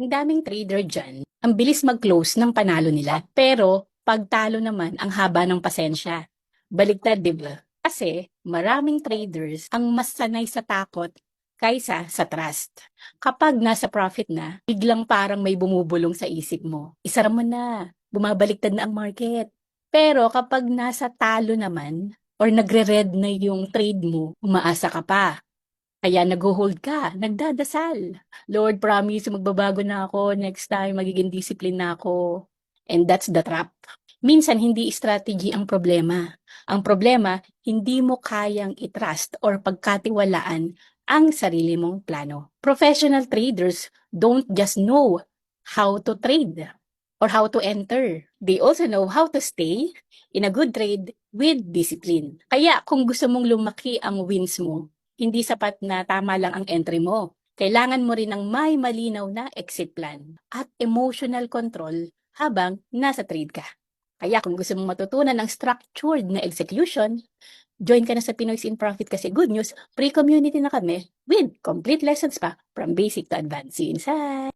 Ang daming trader dyan, ang bilis mag-close ng panalo nila. Pero, pagtalo naman, ang haba ng pasensya. Baligtad, di ba? Kasi, maraming traders ang mas sanay sa takot kaysa sa trust. Kapag nasa profit na, biglang parang may bumubulong sa isip mo. Isara mo na, bumabaliktad na ang market. Pero kapag nasa talo naman, or nagre-red na yung trade mo, umaasa ka pa. Kaya nagho-hold ka, nagdadasal. Lord, promise, magbabago na ako. Next time, magiging discipline na ako. And that's the trap. Minsan, hindi strategy ang problema. Ang problema, hindi mo kayang i-trust or pagkatiwalaan ang sarili mong plano. Professional traders don't just know how to trade or how to enter. They also know how to stay in a good trade with discipline. Kaya kung gusto mong lumaki ang wins mo, hindi sapat na tama lang ang entry mo. Kailangan mo rin ng may malinaw na exit plan at emotional control habang nasa trade ka. Kaya kung gusto mong matutunan ng structured na execution, join ka na sa Pinoy's in Profit kasi good news, free community na kami with complete lessons pa from basic to advanced. See you inside!